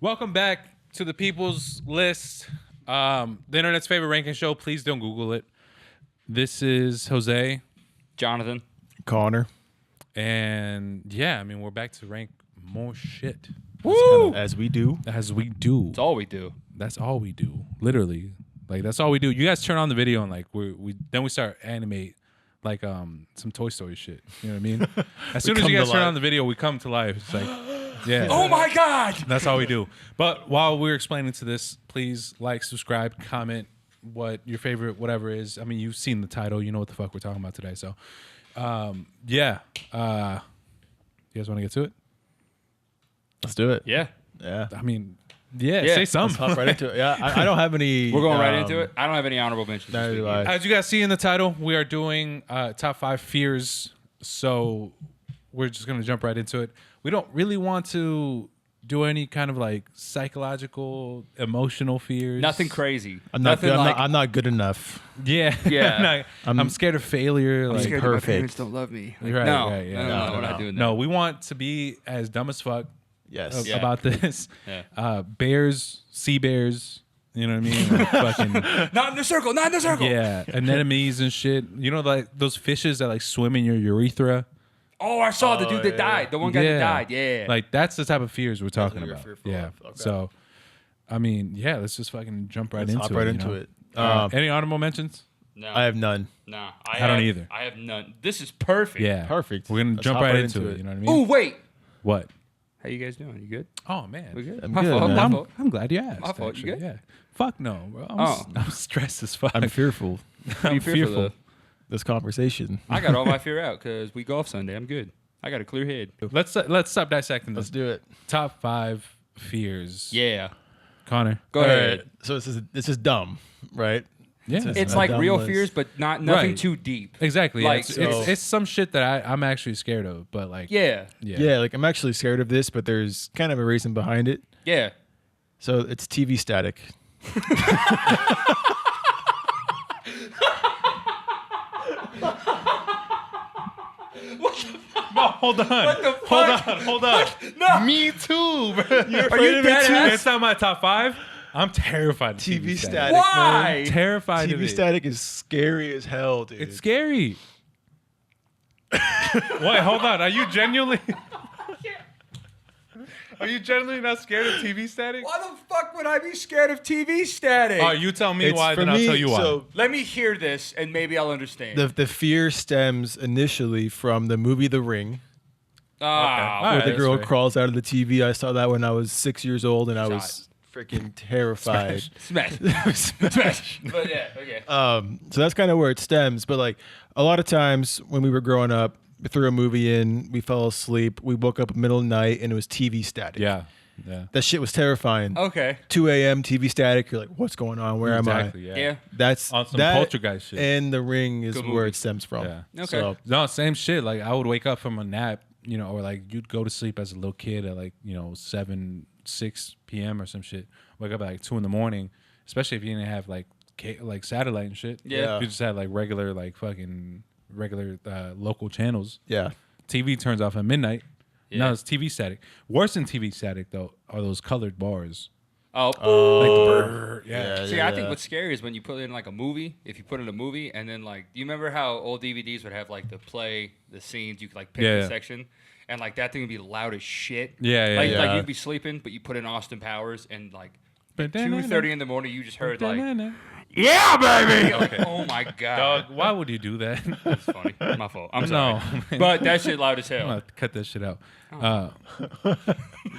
Welcome back to the People's List, the internet's favorite ranking show. Please don't Google it. This is Jose, Jonathan, Connor. and yeah, I mean we're back to rank more shit. Woo! As we do. As we do. That's all we do. That's all we do. Literally, like that's all we do. You guys turn on the video and like we start animate like some Toy Story shit. You know what I mean? As soon as you guys turn on the video, we come to life. It's like. Yeah. Oh my God! That's all we do. But while we're explaining to this, please like, subscribe, comment what your favorite whatever is. I mean, you've seen the title. You know what the fuck we're talking about today. So, yeah. You guys want to get to it? Let's do it. Yeah. Yeah. I mean, yeah, Yeah. say something. Let's hop right into it. Yeah, I don't have any. We're going right into it. I don't have any honorable mentions. Neither this do week. I. As you guys see in the title, we are doing top 5 fears. So we're just going to jump right into it. We don't really want to do any kind of like psychological, emotional fears. Nothing crazy. I'm not, Nothing like. I'm not good enough. Yeah. Yeah. I'm scared of failure. I'm like, scared that my perfect. parents don't love me. Like, Right, no, right, yeah. no, No, we're no. not doing that. No, we want to be as dumb as fuck Yes. Yeah. about this. Yeah. Bears, sea bears, you know what I mean? Like fucking, Not in the circle. Not in the circle. yeah, anemones and shit. You know, like those fishes that like swim in your urethra. Oh, I saw the dude that yeah. died. The one guy that died. Yeah. Like that's the type of fears we're talking what you're about. fearful Yeah. of. Okay. So, I mean, yeah, let's just fucking jump right Let's into hop it. right you into know? it. Any honorable mentions? No. I have none. No. I don't either. I have none. This is perfect. Yeah. Perfect. We're gonna Let's jump hop right into it. You know what I mean? Ooh, wait. What? How you guys doing? You good? Oh man. We good? I'm My good, fault. man. My I'm, fault. I'm glad you asked. My fault. You actually. good? Yeah. Fuck no, bro. I'm stressed as fuck. I'm fearful. I'm fearful fearful. of? This conversation. I got all my fear out because we golf Sunday. I'm good. I got a clear head. Let's stop dissecting this. Let's do it. Top 5 fears. Yeah. Connor. Go All ahead. right. So this is dumb, right? Yeah. It's a like dumb real list. fears, but nothing Right. too deep. Exactly. Yeah. Like, It's, so- it's some shit that I'm actually scared of, but like Yeah. Yeah. Like I'm actually scared of this, but there's kind of a reason behind it. Yeah. So it's TV static. No, hold on. What the fuck? Hold on. No. Me too, bro. You're Are you dead ass? It's not my top 5. I'm terrified of TV, TV static. static. Why? Terrified of TV it. static is scary as hell, dude. It's scary. Wait, hold on. Are you genuinely not scared of TV static? Why the fuck would I be scared of TV static? Oh, you tell me It's why, for then I'll me, tell you why. So Let me hear this and maybe I'll understand. the fear stems initially from the movie The Ring, Ah, All where right, the that's girl fair. crawls out of the TV. I saw that when I was 6 years old, and I was freaking terrified. smash. Smash. But yeah, okay. So that's kind of where it stems. But like a lot of times when we were growing up, we threw a movie in, we fell asleep, we woke up middle of the night, and it was TV static. Yeah. That shit was terrifying. Okay. 2 a.m. TV static. You're like, what's going on? Where Exactly, am I? yeah. Yeah. That's On some that poltergeist shit. And The Ring is Good where movie. it stems from. Yeah. Okay. So, No, same shit. Like I would wake up from a nap, you know, or like you'd go to sleep as a little kid at like, 6 p.m. or some shit. Wake up at like 2 a.m, especially if you didn't have like satellite and shit. Yeah. If you just had like regular local channels. yeah. TV turns off at midnight. Yeah. Now it's TV static. Worse than TV static though are those colored bars. Oh, Like the brrr, yeah. See, I think what's scary is when you put in like a movie. If you put in a movie and then like, do you remember how old DVDs would have like the scenes? You could like pick Yeah, the yeah. section, and like that thing would be loud as shit. Yeah, yeah, Like yeah. like you'd be sleeping, but you put in Austin Powers, and like at 2:30 in the morning, you just heard like, yeah, baby. Like, oh my god. Dog, why would you do that? That's funny. My fault. I'm No, sorry. man. But that shit loud as I'm hell. gonna cut that shit out.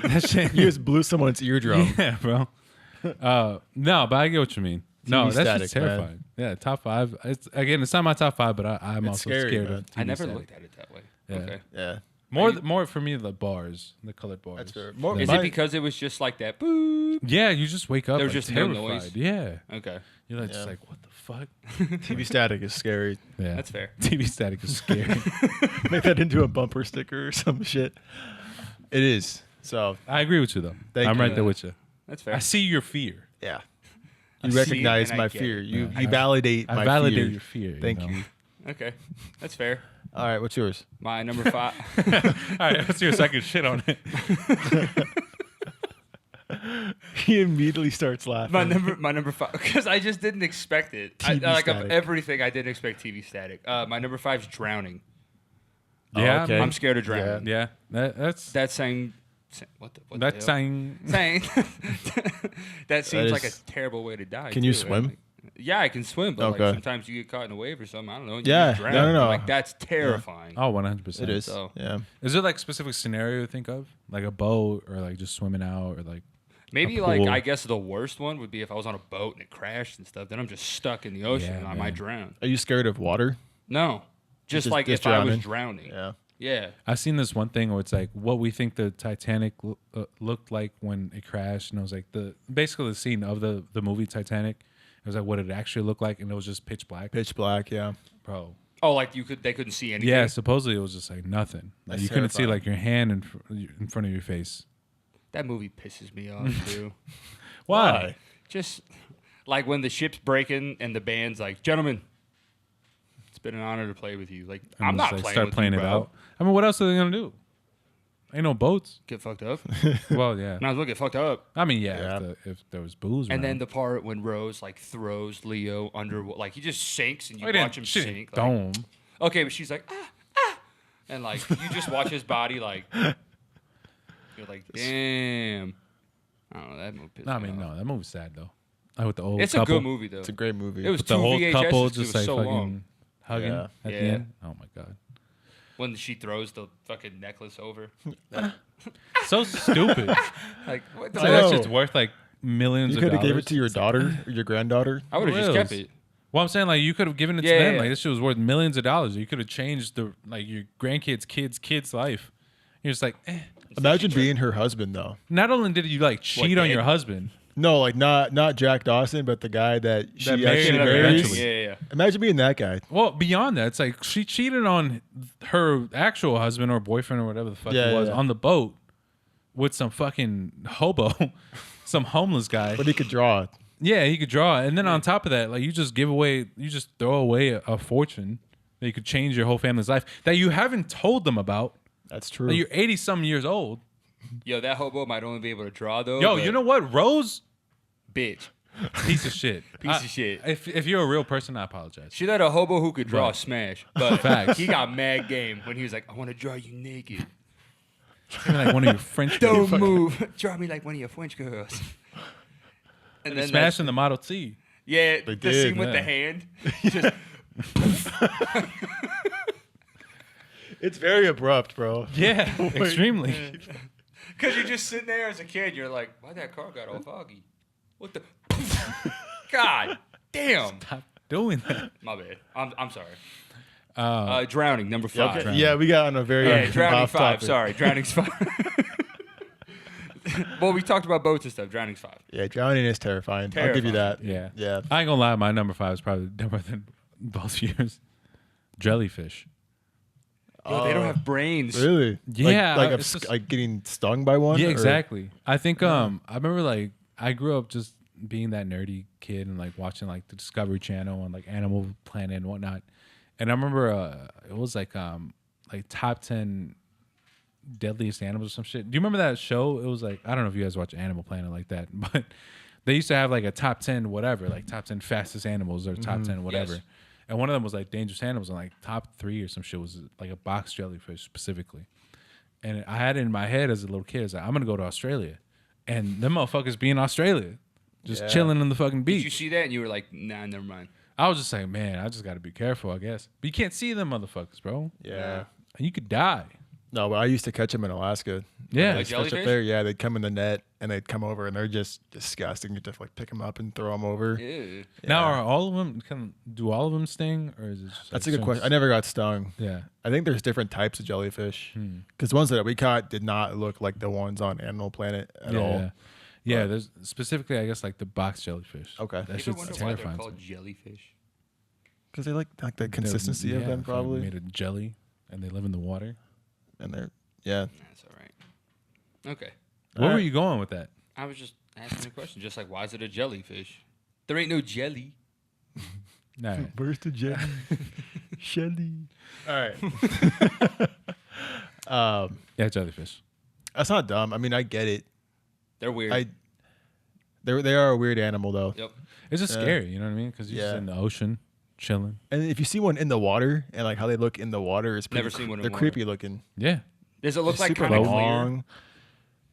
That shit. You just blew someone's eardrum. Yeah, bro. No, but I get what you mean. No, TV that's just static, man. terrifying. Yeah, top 5. It's not my top 5, but I'm It's also scary, scared man. of TV I never static. looked at it that way. Yeah. Okay. Yeah. More for me the bars, the colored bars. That's fair. Yeah. Is it because it was just like that? Boop. Yeah, you just wake up. There's like, just no terrified. noise? Yeah, Okay. you're like, just Yeah. like, what the fuck? TV static is scary. Yeah, That's fair. TV static is scary. Make that into a bumper sticker or some shit. It is. So, I agree with you though. Thank I'm you. right there with you. That's fair. I see your fear. yeah. I You see it recognize and I my get fear. it. You Yeah. you validate I my validate fear. your fear. Thank know? you. Okay. That's fair. All right, what's yours? My number 5. All right, what's your second shit on it? He immediately starts laughing. My number 5, because I just didn't expect it. TV Like of static. everything, I didn't expect TV static. My number 5 is drowning. Yeah, okay. I'm scared of drowning. Yeah, that's That's saying what the that's hell? saying. That seems like a is- terrible way to die. Can you too. swim? Like, yeah, I can swim, but Okay. like sometimes you get caught in a wave or something. I don't know. And Yeah, you just drown. no. Like that's terrifying. Oh, 100%. It is. So- Yeah. Is there like specific scenario you think of, like a boat or like just swimming out or like? Maybe a like pool. I guess the worst one would be if I was on a boat and it crashed and stuff. Then I'm just stuck in the ocean Yeah, and I man. might drown. Are you scared of water? No, just like just if I was drowning? drowning. Yeah. Yeah. I've seen this one thing where it's like what we think the Titanic looked like when it crashed, and it was like basically the scene of the movie Titanic. It was like what it actually looked like, and it was just pitch black, Pitch black. Yeah. bro. Oh, like they couldn't see anything. Yeah, supposedly it was just like nothing. Like That's you couldn't see terrifying. like your hand in front of your face. That movie pisses me off too. Why? Just like when the ship's breaking and the band's like, "Gentlemen, it's been an honor to play with you." Like And I'm just, not like, playing start with playing you, it bro. out. I mean, what else are they gonna do? Ain't no boats. Get fucked up. Well, yeah. Might as well get fucked up. I mean, yeah. Yeah. If there was booze, And then around. the part when Rose like throws Leo under, like he just sinks and you Oh, he watch didn't- him she didn't sink. dome. Like, okay, but she's like and like you just watch his body like you're like, damn. I don't know, that movie. pissed No, I me mean, off. no, that movie's sad though. Like with the old It's couple, a good movie though. It's a great movie. It was with the two whole VHSs couple 'cause it just was like so fucking long. hugging Yeah. at the Yeah. end. Oh my god, When she throws the fucking necklace over. so stupid. Like what So the that know. shit's worth like millions. You of could have dollars. gave it to your daughter or your granddaughter. I would have just kept Wills. it. Well, I'm saying like you could have given it to Yeah, them. yeah. Like this shit was worth millions of dollars. You could have changed the like your grandkids' kids' life. You're just like, Imagine being her husband though. not only did you like cheat on dead? your husband, No, like not Jack Dawson, but the guy that she married actually her marries. eventually. Yeah. Imagine being that guy. well, beyond that, it's like she cheated on her actual husband or boyfriend or whatever the fuck Yeah, it was yeah. on the boat with some fucking hobo, some homeless guy. But he could draw. Yeah, he could draw. And then on top of that, like you just throw away a fortune that you could change your whole family's life that you haven't told them about. That's true. Like, you're 80 some years old. Yo, that hobo might only be able to draw though. Yo, but you know what? Rose, bitch. piece of shit. Piece of shit. If you're a real person, I apologize. She let a hobo who could draw Right. smash, but Facts. he got mad game when he was like, "I want to draw you naked. You're like one of your French Don't girls. move. Draw me like one of your French girls." And then Smashing the Model T. yeah, They the did, scene with yeah. the hand. Just, It's very abrupt, bro. Yeah, extremely. Cause you're just sitting there as a kid, you're like, "Why that car got all foggy? What the? God damn! Stop doing that. My bad. I'm sorry. Drowning, number 5. Okay. Yeah, we got on a very Yeah, drowning off 5. topic. Sorry, drowning's 5. Well, we talked about boats and stuff. Drowning's 5. Yeah, drowning is terrifying. I'll give you that. Yeah. Yeah. I ain't gonna lie, my number 5 is probably dumber than both yours. Jellyfish. Yo, they don't have brains. Really? Yeah, Like, it's just- like getting stung by one? Yeah, or- exactly. I think I remember like I grew up just being that nerdy kid and like watching like the Discovery Channel and like Animal Planet and whatnot. And I remember it was like top 10 deadliest animals or some shit. Do you remember that show? It was like I don't know if you guys watch Animal Planet like that, but they used to have like a top 10 whatever, like top 10 fastest animals or top 10 whatever. Yes. And one of them was like dangerous animals, and like top 3 or some shit was like a box jellyfish specifically. And I had it in my head as a little kid, it's like I'm gonna go to Australia, and them motherfuckers be in Australia, just Yeah. chilling on the fucking Did you beach. see that? And you were like, "Nah, never mind." I was just like, man, I just got to be careful, I guess. But you can't see them motherfuckers, bro. Yeah. And you could die. No, but I used to catch them in Alaska. Yeah. They Like fish up jellyfish? there. Yeah, they'd come in the net and they'd come over and they're just disgusting. You just like pick them up and throw them over. Ew. Now, are all of them? Do all of them sting, or is it just? That's like a good question. I never got stung. Yeah. I think there's different types of jellyfish Hmm. because the ones that we caught did not look like the ones on Animal Planet at Yeah. all. Yeah. There's specifically, I guess, like the box jellyfish. Okay. That You ever shit's wonder why terrifying. they're to called me. jellyfish? Because they like the consistency of Yeah, them fucking probably, made of jelly, and they live in the water. and they're yeah. That's all right. Okay. Where were Alright. you going with that? I was just asking a question, just like, why is it a jellyfish? There ain't no jelly. Nah. Where's the jelly? Shelly. All right. Yeah, jellyfish. That's not dumb. I mean, I get it. They're weird. I They are a weird animal though. Yep. It's just Yeah. scary, you know what I mean? Because you're just Yeah. in the ocean, chilling. And if you see one in the water and like how they look in the water, it's pretty Never seen one in they're water. creepy looking. Yeah. Does it look like Super kind of clear? long,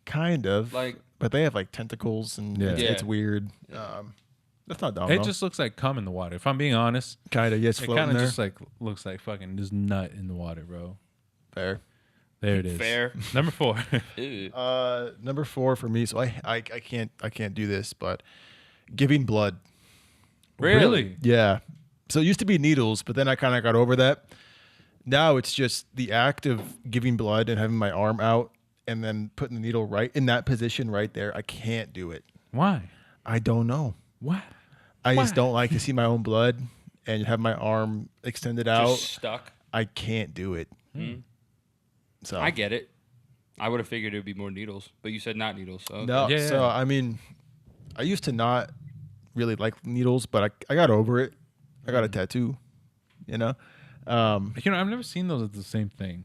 kind of. Like- but they have like tentacles and Yeah. it's Yeah. weird. That's not dumb. It just looks like cum in the water. If I'm being honest, kind of yes, it floating kind of there. just like looks like fucking just nut in the water, bro. Fair. There it is. Fair. Number 4. Ew. Number 4 for me. So I can't do this, but giving blood. Really? Yeah. So it used to be needles, but then I kind of got over that. Now it's just the act of giving blood and having my arm out and then putting the needle right in that position right there. I can't do it. Why? I don't know. Why? I just Why? don't like to see my own blood and have my arm extended out. Just stuck. I can't do it. So I get it. I would have figured it would be more needles, but you said not needles. So okay. no. Yeah, So yeah. I mean, I used to not really like needles, but I got over it. I got a tattoo. You know. You know, I've never seen those as the same thing.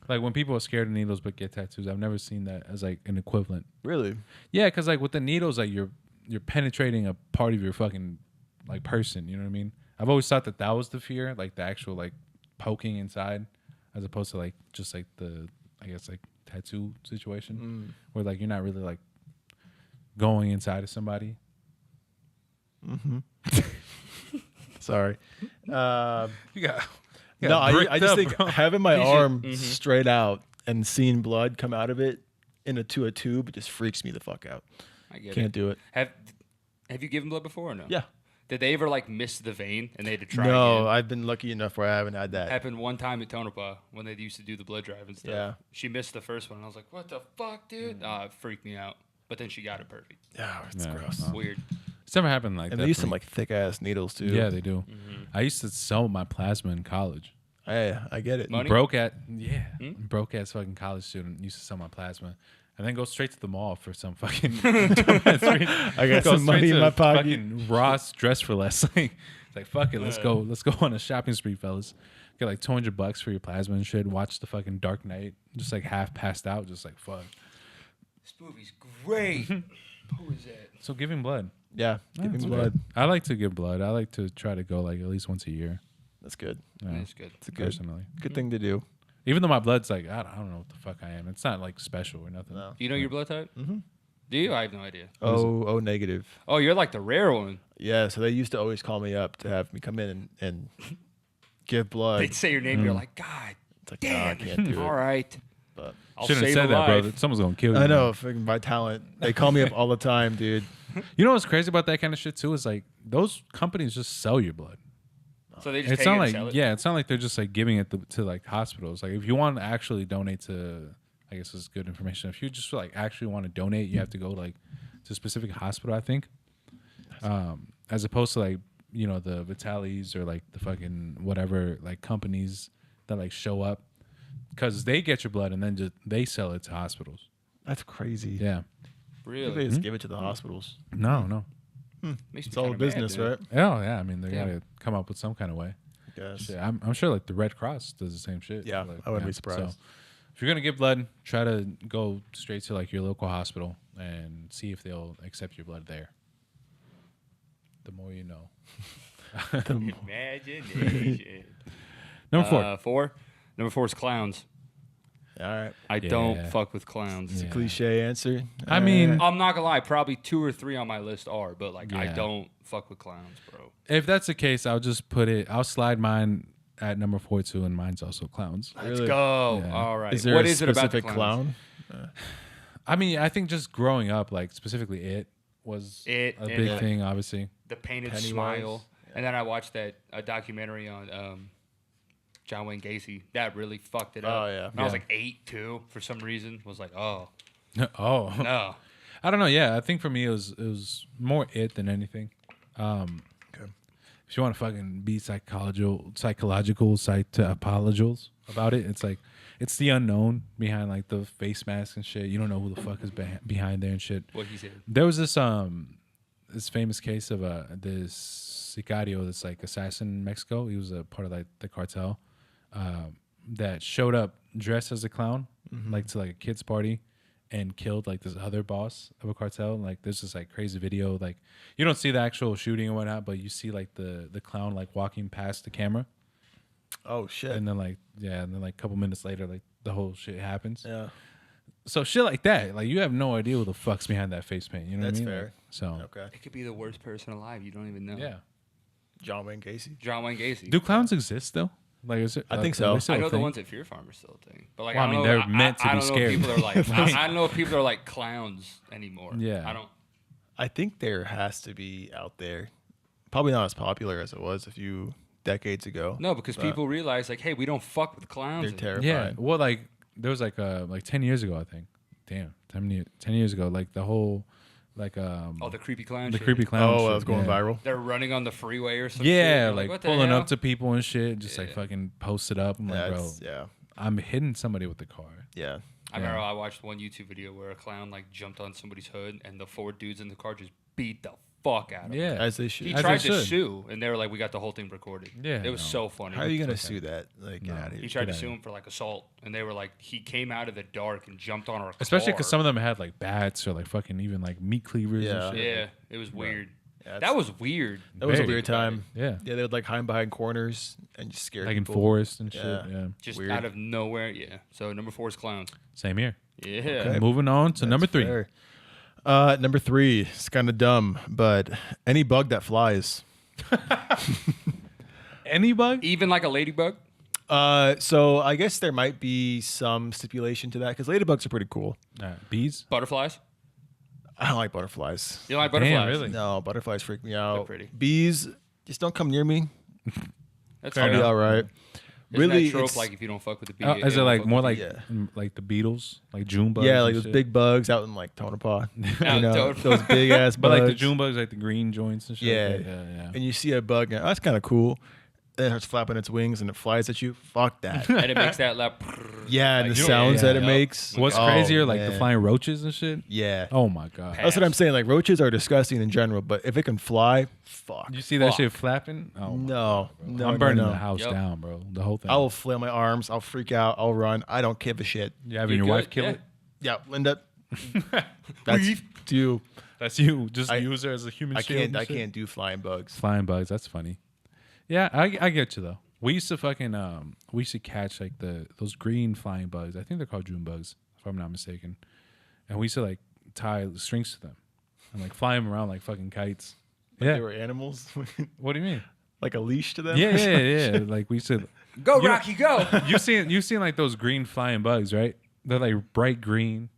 Like when people are scared of needles but get tattoos, I've never seen that as like an equivalent. Really. Yeah, because like with the needles, like you're penetrating a part of your fucking like person. You know what I mean? I've always thought that was the fear, like the actual like poking inside, as opposed to like just like the I guess like tattoo situation where like you're not really like going inside of somebody. Sorry. You got No, I just think having my He's arm straight out and seeing blood come out of it into a tube just freaks me the fuck out. I get Can't it. do it. Have you given blood before or no? Yeah. Did they ever like miss the vein and they had to try No, again? I've been lucky enough where I haven't had that. Happened one time at Tonopah when they used to do the blood drive and stuff. Yeah. She missed the first one. And I was like, what the fuck, dude? It freaked me out. But then she got it perfect. Yeah, it's Yeah, gross. no. Weird. It's never happened like And that. they use for some me. like thick ass needles too. Yeah, they do. I used to sell my plasma in college. Hey, I get it. Money? Broke ass fucking college student used to sell my plasma, and then go straight to the mall for some fucking. I got go some money straight in to my pocket. Fucking Ross Dress for Less. It's like fuck it, let's go on a shopping spree, fellas. Get like $200 for your plasma and shit. Watch the fucking Dark Knight, just like half passed out, just like fuck. This movie's great. Who is that? So giving blood. Yeah, giving That's blood. good. I like to give blood. I like to try to go like at least once a year. That's good. Yeah, That's good. It's a good, personally. good thing to do. Even though my blood's like I don't know what the fuck I am. It's not like special or nothing. No. Do you know your blood type? Mm-hmm. Do you? I have no idea. Oh, negative. Oh, you're like the rare one. Yeah, so they used to always call me up to have me come in and give blood. They'd say your name, you're like, God It's like, no, I damn. can't do All it. right. But I'll Shouldn't have save said a that, life. bro. Someone's gonna kill you. I know, fucking my talent. They call me up all the time, dude. You know what's crazy about that kind of shit too is like those companies just sell your blood. So they just It's take not it and like sell it? it's not like they're just like giving it to like hospitals. Like if you want to actually donate to, I guess this is good information. If you just like actually want to donate, you have to go like to a specific hospital, I think. As opposed to like the Vitalis or like the fucking whatever like companies that like show up because they get your blood and then just they sell it to hospitals. That's crazy. Yeah. Really? They just give it to the hospitals. No. Makes It's me all kinda business, mad, right? dude. Oh yeah. I mean they Damn. gotta come up with some kind of way. I guess. Yeah, I'm sure like the Red Cross does the same shit. Yeah, Like, I wouldn't be surprised. So if you're gonna give blood, try to go straight to like your local hospital and see if they'll accept your blood there. The more you know. Imagination. Number 4. 4. Number 4 is clowns. All right. I Yeah. don't fuck with clowns. Yeah. Cliche answer. I mean, I'm not gonna lie, probably 2 or 3 on my list are, but like I Yeah. don't fuck with clowns, bro. if that's the case, I'll slide mine at number 4 too, and mine's also clowns. Let's Really? go. Yeah. All right. is there What a is it about the specific clowns? clown? I mean, I think just growing up, like specifically It was It a and big the- thing, obviously. The painted Pennywise. smile. And then I watched a documentary on John Wayne Gacy. That really fucked it up. Oh, yeah. And I was Yeah. like 8 too for some reason. Was like, oh Oh, no. I don't know. Yeah, I think for me it was more It than anything. Okay. If you want to fucking be psychological apologals about it, it's like it's the unknown behind like the face mask and shit. You don't know who the fuck is behind there and shit. What he said. There was this famous case of this sicario, this like assassin in Mexico. He was a part of like the cartel that showed up dressed as a clown, like to like a kid's party, and killed like this other boss of a cartel. And, like there's this like crazy video. Like you don't see the actual shooting or whatnot, but you see like the clown like walking past the camera, Oh shit. and then like a couple minutes later, like the whole shit happens. Yeah. So shit like that, like you have no idea who the fuck's behind that face paint. You know That's what I mean? fair. Like, so Okay. It could be the worst person alive. You don't even know. yeah. John Wayne Gacy. John Wayne Gacy. Do clowns exist still? Like is it? I think are so. they still I a know the thing? ones at Fear Farm are still a thing, but like Well, I I mean, don't know, they're meant to I be don't know scary. if people are like I don't know if people are like clowns anymore. Yeah. I don't. I think there has to be out there. Probably not as popular as it was a few decades ago. No, because but people realize like, hey, we don't fuck with clowns. They're anymore. terrifying. Yeah. Well, like there was like 10 years ago, I think. Damn, 10 years ago, like the whole like Oh, the creepy clown. the shit. creepy clown. Oh, shit, that was going yeah. viral. They're running on the freeway or something. Yeah, like what the pulling hell? up to people and shit, just like Yeah. fucking post it up. I'm like, bro, That's, yeah. I'm hitting somebody with the car. Yeah. I remember I watched one YouTube video where a clown like jumped on somebody's hood and the four dudes in the car just beat the fuck out of him. Yeah, As they should. He As tried they to should. sue, and they were like, "We got the whole thing recorded." Yeah, it was no. so funny. How are you gonna okay. sue that? Like, get No. out of here. He tried to Get sue out. him for like assault, and they were like, he came out of the dark and jumped on our especially car. because some of them had like bats or like fucking even like meat cleavers. Yeah. and shit. Yeah, it was weird. Yeah, That was weird. that was a Very. weird time. Yeah, Yeah, they would like hide behind corners and just scare like in people. forest and shit. Yeah. Yeah, Just Weird. out of nowhere. Yeah. So number 4 is clowns. same here. Yeah. Okay. Moving on to That's number 3. fair. Number 3 is kind of dumb, but any bug that flies. Any bug? Even like a ladybug. So I guess there might be some stipulation to that because ladybugs are pretty cool. Bees? Butterflies. I don't like butterflies. You don't like Damn, butterflies? really? No, butterflies freak me out. pretty. Bees, just don't come near me. That's Fair I'll be enough. all right. Isn't Really, that trope it's- like if you don't fuck with the bee? Is you it don't like fuck more with like Yeah. like the beetles, like June bugs? Yeah, and like those shit? big bugs out in like Tonopah. Out You in know, Tonopah. those big ass But bugs. like the June bugs, like the green joints and shit. Yeah. like that, yeah. And you see a bug, and that's kind of cool. Then it starts flapping its wings and it flies at you. Fuck that. and it makes that loud. Yeah, and Like, the you don't- sounds yeah, that it yeah. makes. What's Oh, crazier, like the man. flying roaches and shit. Yeah. Oh my god! Pat. That's what I'm saying. Like roaches are disgusting in general, but if it can fly, fuck. You see that Fuck. shit flapping? Oh, my No, God, bro. no, I'm burning no, no. the house Yep. down, bro. The whole thing. I will flail my arms. I'll freak out. I'll run. I don't give a shit. You having You your wife good? kill Yeah. it? Yeah, Linda. That's you. That's you. Just I- use her as a human I shield. can't. and I shit? can't do flying bugs. Flying bugs. That's funny. Yeah, I get you though. We used to fucking we used to catch like those green flying bugs. I think they're called June bugs, if I'm not mistaken. And we used to like tie strings to them and like fly them around like fucking kites. Like Yeah. they were animals. What do you mean? Like a leash to them. Yeah, yeah. Like we used to. Go, You- Rocky, go. You've seen like those green flying bugs, right? They're like bright green.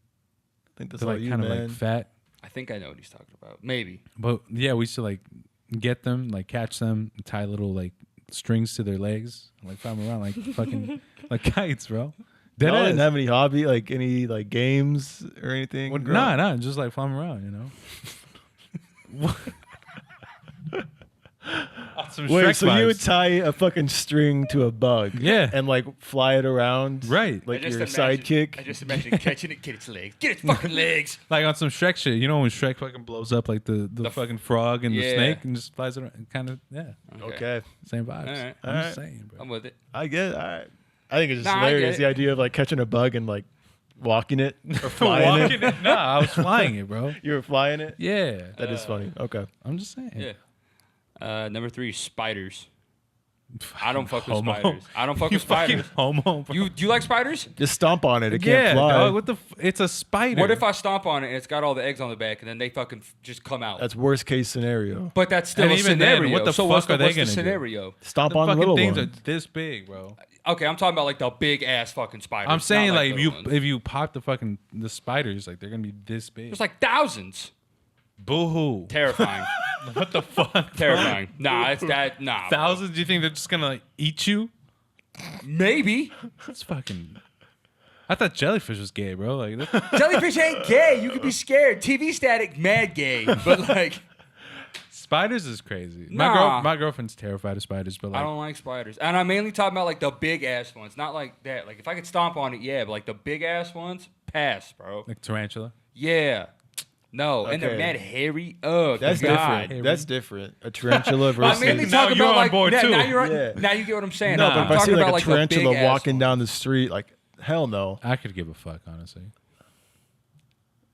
I think that's They're all like you, kind of man. like fat. I think I know what he's talking about. Maybe. But yeah, we used to like get them, like catch them, and tie little like strings to their legs, and, like fly them around like fucking like kites, bro. Dead Y'all ass. didn't have any hobby, like any like games or anything. growing up? Nah, just like fly them around, you know. On some Wait, Shrek so you would vibes. tie a fucking string to a bug, Yeah. and like fly it around, Right. Like I just your imagine- sidekick. I just imagine catching it, get its legs. Get its fucking legs. Like on some Shrek shit, you know when Shrek fucking blows up like the fucking frog and the Yeah. snake and just flies around, kind of Okay, same vibes. Alright. I'm just Alright. saying, bro. I'm with it. I get. All right. I think it's just Nah, I get hilarious it. the idea of like catching a bug and like walking it or flying Walking it. it? Nah, I was flying it, bro. You were flying it. Yeah, That is funny. Okay. I'm just saying. Yeah. Number 3, spiders. I don't fuck with Homo. spiders. I don't fuck You with spiders. fucking homo. Do you like spiders? Just stomp on it. It yeah, can't fly. dog. What the? It's a spider. What if I stomp on it and it's got all the eggs on the back and then they fucking just come out? That's worst case scenario. But that's still And a even then, scenario. what the so fuck what's are they what's the gonna do? scenario? Stomp the on the fucking little things one. are this big, bro? Okay, I'm talking about like the big ass fucking spiders. I'm saying not like little ones. if you pop the spiders, like they're gonna be this big. There's like thousands. Boo hoo. Terrifying. What the fuck? Terrifying. Nah, it's that. Nah. bro. Thousands? Do you think they're just gonna like eat you? Maybe. That's fucking. I thought jellyfish was gay, bro. Like, that's- Jellyfish ain't gay. You could be scared. TV static, mad gay. But like, spiders is crazy. Nah. My girlfriend's terrified of spiders, but I like, don't like spiders. And I'm mainly talking about like the big ass ones. Not like that. Like if I could stomp on it, yeah. But like the big ass ones, pass, bro. like tarantula. Yeah. No. And they're Okay. mad hairy. Oh, That's God. different. That's different. A tarantula But I'm mainly versus. Now talking you're about on like board, now, too. now you're Yeah. now you get what I'm saying. No, I'm but if I see talking like about a tarantula the big-ass walking ones. down the street, like hell no. I could give a fuck, honestly.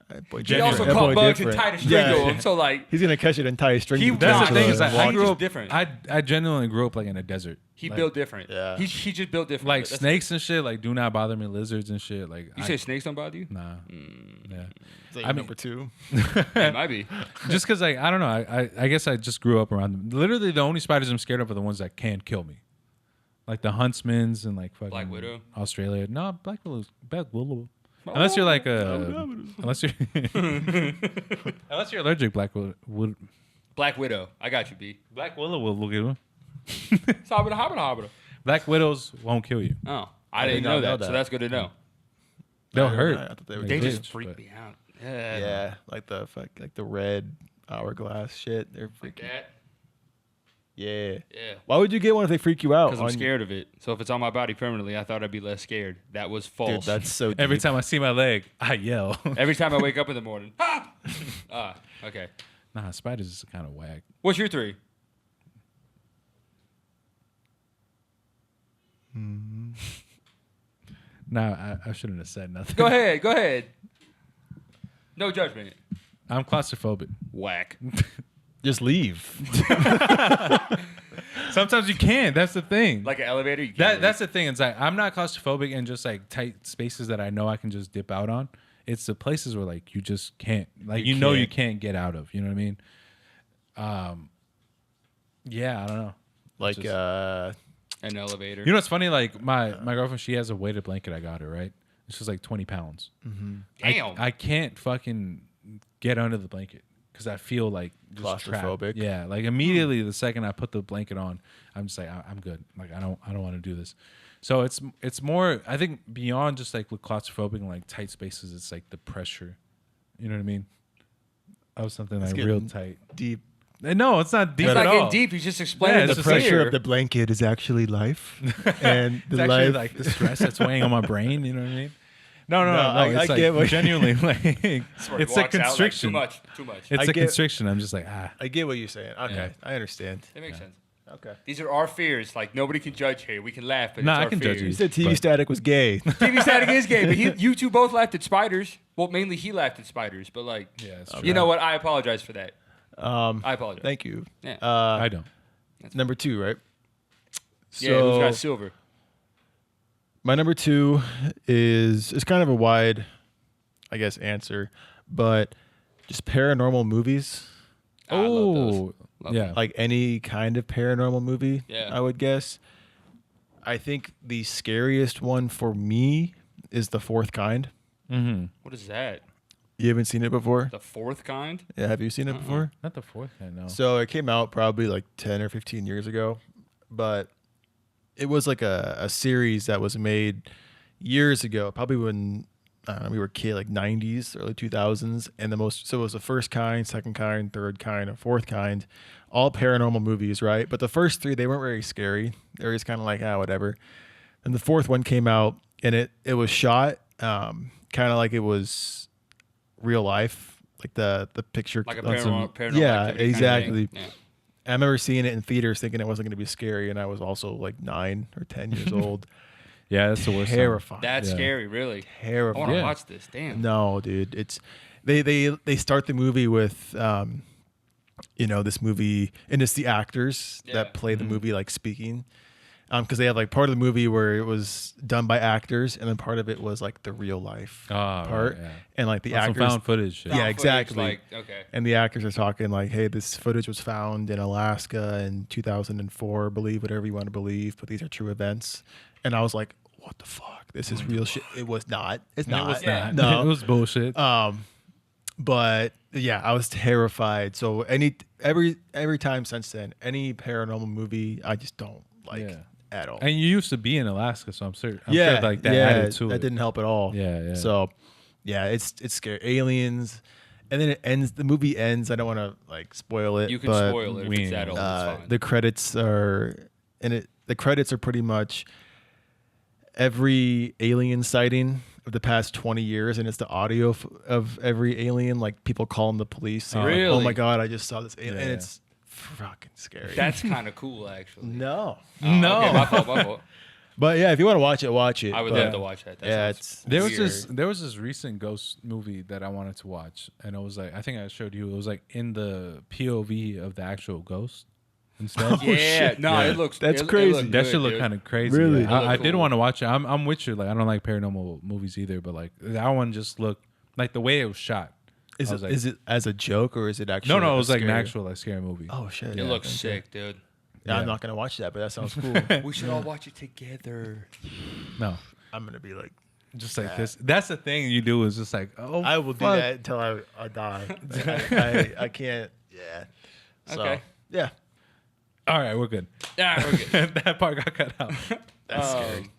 That boy He Genuine. also that boy caught bugs and different. tied a string to him. So like, He's gonna catch it and tie a string. He- to That's the Nah, thing is he's that I walking. grew He's up different. I genuinely grew up like in a desert. he Like, built different. Yeah. He just built different. like That's- snakes and shit. Like do not bother me, lizards and shit. Like You say snakes don't bother you? nah, yeah. Is that I mean- number 2. It might be. Just because like I don't know. I guess I just grew up around them. Literally, the only spiders I'm scared of are the ones that can kill me, like the huntsmans and like fucking Black Widow? Australia. No, Black Willow. Unless you're like unless you're unless you're allergic, Black Black Widow. I got you, B. Black Willow will get one. Hobbit. Black widows won't kill you. Oh, I did didn't not know know that, that. so that's good to know. They'll I hurt. thought they were Like, They good. just freak but- me out. Yeah. Yeah, like the red hourglass shit. They're Like freaking. that. Yeah. Yeah. Why would you get one if they freak you out? Because I'm on- scared of it. So if it's on my body permanently, I thought I'd be less scared. That was false. Dude, that's so. Deep. Every time I see my leg, I yell. Every time I wake up in the morning. Okay. Nah, spiders is kind of whack. What's your 3? Nah, I shouldn't have said nothing. Go ahead. No judgment. I'm claustrophobic. Whack. Just leave. Sometimes you can. That's the thing. Like an elevator? You can't That's the thing. It's like I'm not claustrophobic in just like tight spaces that I know I can just dip out on. It's the places where like you just can't, like you know you can't get out of. You know what I mean? Yeah, I don't know. Like Just- an elevator. You know what's funny? Like my girlfriend, she has a weighted blanket I got her, right? It's just like 20 pounds. Damn. I can't fucking get under the blanket because I feel like just trapped. Claustrophobic? Yeah, like immediately the second I put the blanket on, I'm just like I'm good. Like I don't want to do this. So it's more, I think, beyond just like with claustrophobic and like tight spaces. It's like the pressure. You know what I mean? Of something like real getting tight. deep. No, it's not deep He's at not all. getting deep. He's just explaining Yeah, the it's The just like pressure fear. of the blanket is actually life, and It's the actually life. like the stress that's weighing on my brain. You know what I mean? No. I It's like get what- genuinely like Where he it's a walks out like, constriction. Too much. It's I a get- constriction. I'm just like I get what you're saying. Okay, Yeah. I understand. That makes sense. Okay. These are our fears. Like nobody can judge here. We can laugh, but Nah, it's I our can judge You fears. said TV But- Static was gay. TV Static is gay, but you two both laughed at spiders. Well, mainly he laughed at spiders, but like, Yeah, it's you true. know what? I apologize for that. I apologize. Thank you. Yeah. I don't. Number 2, right? Yeah, who's got silver? My number 2 is it's kind of a wide, I guess, answer, but just paranormal movies, I love those. Love yeah. like any kind of paranormal movie. Yeah. I would guess. I think the scariest one for me is The Fourth Kind. What is that? You haven't seen it before? The fourth kind? Yeah, have you seen it before? Not the fourth. I know. So it came out probably like 10 or 15 years ago, but it was like a series that was made years ago, probably when I don't know, we were kid, like 90s, early 2000s. And so it was the first kind, second kind, third kind, and fourth kind, all paranormal movies, right? But the first 3, they weren't very scary. They were just kind of like, whatever. And the fourth one came out and it was shot kind of like it was real life, like the picture. Like a on some- paranormal yeah, activity kind of exactly. thing. Yeah. I remember seeing it in theaters thinking it wasn't going to be scary, and I was also like 9 or 10 years old. Yeah, that's the worst. song. Terrifying. That's Yeah. scary, really. I Terrifying. want to Yeah. watch this. Damn. No, dude. It's they start the movie with this movie, and it's the actors Yeah. that play the movie like speaking. Because they have like part of the movie where it was done by actors, and then part of it was like the real life part, right, yeah. and like the Some actors found footage. Shit. Yeah, Found footage, exactly. Like, okay. And the actors are talking like, hey, this footage was found in Alaska in 2004, believe whatever you want to believe, but these are true events. And I was like, what the fuck? This is real shit. It was not. It's not. It was Yeah. not. No. It was bullshit. But yeah, I was terrified. So every time since then, any paranormal movie, I just don't like Yeah. at all. And you used to be in Alaska, so I'm sure like that yeah, added to that it. didn't help at all. Yeah, yeah. So yeah, it's scary. Aliens, and then it ends. The movie ends. I don't want to like spoil it. You can but, spoil it if we it's that ain't- old. It's fine. the credits are, the credits are pretty much every alien sighting of the past 20 years, and it's the audio of every alien, like people calling the police. saying, like, oh Really? my god, I just saw this alien, Yeah, and yeah. it's fucking scary. That's kind of cool, actually. no. No. Okay, my fault. But yeah, if you want to watch it. I would but- love to watch that. That Yeah, sounds There was weird. this recent ghost movie that I wanted to watch, and it was like I think I showed you. It was like in the POV of the actual ghost instead. Yeah, shit. no, Yeah. it looks. That's it crazy. looked That good, should look dude. kind of crazy. Really? Yeah. It looked I did cool. want to watch it. I'm with you. Like I don't like paranormal movies either, but like that one just looked like the way it was shot. Is I it was like- is it as a joke or is it actually? No, it was like an scary- actual like scary movie. Oh shit! It looks sick, dude. Yeah, Yeah. I'm not gonna watch that, but that sounds cool. We should all watch it together. No, I'm gonna be like, just like this. That's the thing you do is just like oh I will do fuck. that until I die. I can't. Yeah. So, Okay. Yeah. All right, we're good. Yeah, we're good. That part got cut out. That's scary.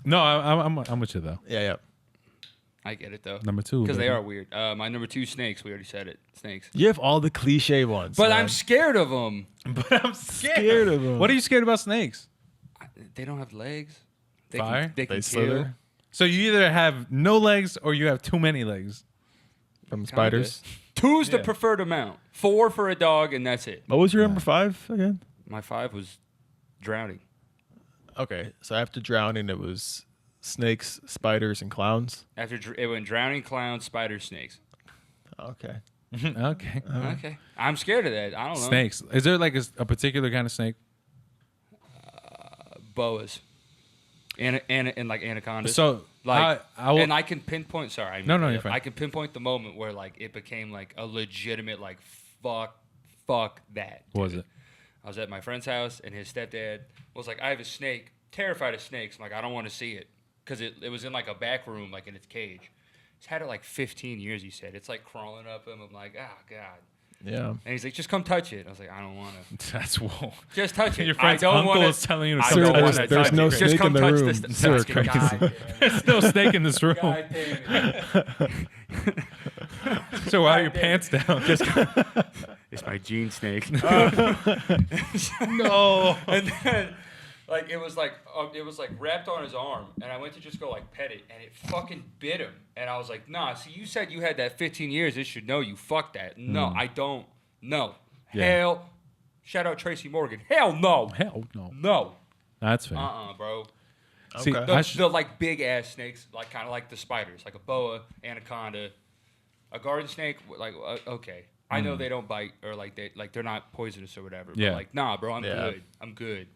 No, I'm with you though. Yeah. I get it though. Number 2 Because they baby. are weird. My number 2, snakes. We already said it. Snakes. You have all the cliche ones. But man. I'm scared of them. But I'm scared of them. What are you scared about snakes? They don't have legs. They Fire? Can, they can They kill. slither So you either have no legs or you have too many legs. from spiders. 2's the Yeah. preferred amount. 4 for a dog, and that's it. What was your number 5 again? My 5 was drowning. Okay, so after drowning, it was snakes, spiders, and clowns. After it went drowning, clowns, spiders, snakes. Okay. Okay. Okay. I'm scared of that. I don't know. Snakes. Is there like a particular kind of snake? Boas. And like anacondas. So like, I will, and I can pinpoint. Sorry, I No, you're fine. I can pinpoint the moment where like it became like a legitimate like fuck that. what was dude. it? I was at my friend's house and his stepdad was like, I have a snake. Terrified of snakes. I'm like, I don't want to see it because it was in like a back room, like in its cage. He's had it like 15 years. He said it's like crawling up him. I'm like, oh god. Yeah. And he's like, just come touch it. I was like, I don't want to. That's whoa. Just touch it. Your I friend's don't uncle want is telling you to I come don't touch wanna it. There's touch no it. snake Just come in the touch room. this. Sir, Just crazy. God damn it. There's no snake in this room. God damn it. So why are your pants down? Just It's my gene snake. no. And then, like, it was like wrapped on his arm, and I went to just go like pet it, and it fucking bit him. And I was like, nah. See, you said you had that 15 years. It should know you. Fuck that. No, I don't. No. Yeah. Hell. Shout out Tracy Morgan. Hell no. Hell no. No. That's fair. Bro. See, Okay. The, I sh- the like big ass snakes, like kind of like the spiders, like a boa, anaconda, a garden snake. Like okay, I know they don't bite or like they're not poisonous or whatever. Yeah. But like nah, bro, I'm Yeah. good. I'm good.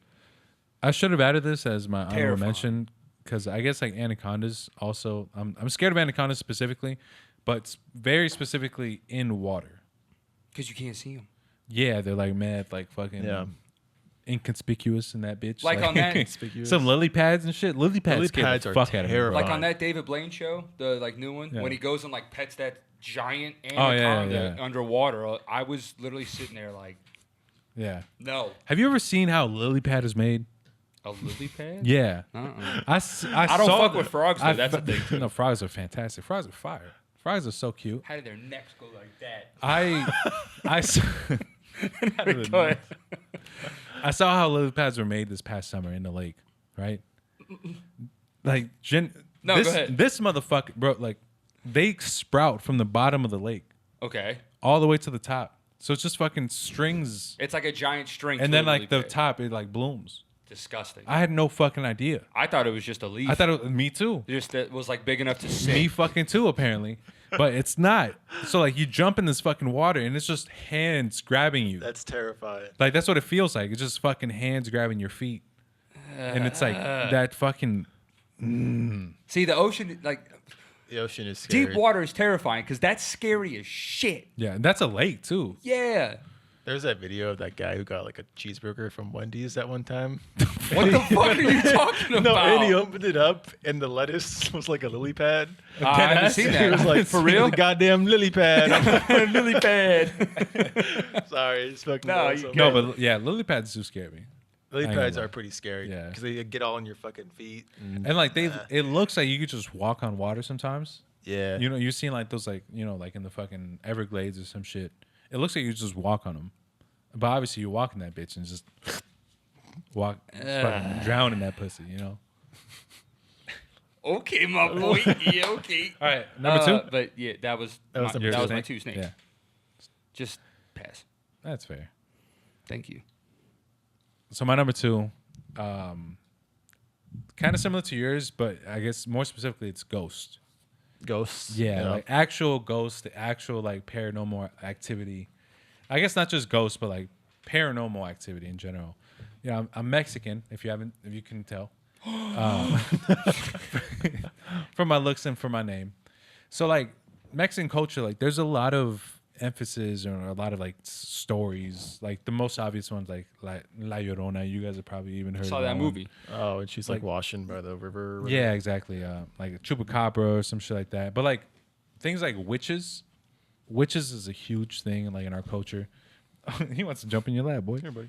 I should have added this as my honorable Terrifying. mention because I guess like anacondas also. I'm scared of anacondas specifically, but very specifically in water. Because you can't see them. Yeah, they're like mad, like fucking Yeah. inconspicuous in that bitch. Like on that- Inconspicuous. some lily pads and shit. Lily pads, Lily scare pads the are fuck out of me. terrifying. Like on that David Blaine show, the like new one, Yeah. when he goes and like pets that giant Oh, yeah, anaconda yeah. underwater. I was literally sitting there like, Yeah. no, Have you ever seen how lily pad is made? a lily pad. Yeah. Uh-uh. I don't saw fuck the- with frogs, though. That's the thing, too. No, frogs are fantastic. Frogs are fire. Frogs are so cute. How did their necks go like that? I saw, Go ahead. I saw how lily pads were made this past summer in the lake, right? Like, No, this, go ahead. This motherfucker, bro, like, they sprout from the bottom of the lake Okay. all the way to the top. So it's just fucking strings. It's like a giant string. And to then, a lily like, the pad. top, it, like, blooms. Disgusting. I had no fucking idea. I thought it was just a leaf. I thought it was me too. just that was like big enough to sit. Me fucking too, apparently. But it's not. So, like, you jump in this fucking water and it's just hands grabbing you. That's terrifying. Like, that's what it feels like. It's just fucking hands grabbing your feet. And it's like that fucking. See, the ocean, like The ocean is scary. deep water, is terrifying because that's scary as shit. Yeah, and that's a lake too. Yeah. There's that video of that guy who got like a cheeseburger from Wendy's that one time. What the fuck are you talking about? No, and he opened it up, and the lettuce was like a lily pad. I haven't seen He that. was like, For real? The goddamn lily pad. Lily pad. Sorry, it's fucking No, you awesome. No, but yeah, lily pads do scare me. Lily I ain't gonna pads lie. are pretty scary. Yeah. Because they get all in your fucking feet. And like it looks like you could just walk on water sometimes. Yeah. You know, you've seen like those like like in the fucking Everglades or some shit. It looks like you just walk on them, but obviously you walk in that bitch and just walk, fucking drown in that pussy. You know. Okay, my boy. Yeah, okay. All right, number two. But yeah, that was That was my, number that two. was my two snakes. Yeah, Just pass. that's fair. Thank you. So my number two, kind of similar to yours, but I guess more specifically, it's ghost. Ghosts. Yeah, you know? like actual ghost, actual like paranormal activity. I guess not just ghosts, but like paranormal activity in general. Yeah, I'm Mexican. If you can tell, from my looks and from my name. So like Mexican culture, like there's a lot of emphasis or a lot of like stories. Like the most obvious ones, like La Llorona. You guys have probably even heard Saw of that one. movie. Oh, and she's like Like- washing by the river. or Yeah, exactly. Like a chupacabra or some shit like that. But like things like witches is a huge thing like in our culture. He wants to jump in your lap, boy. Here, buddy.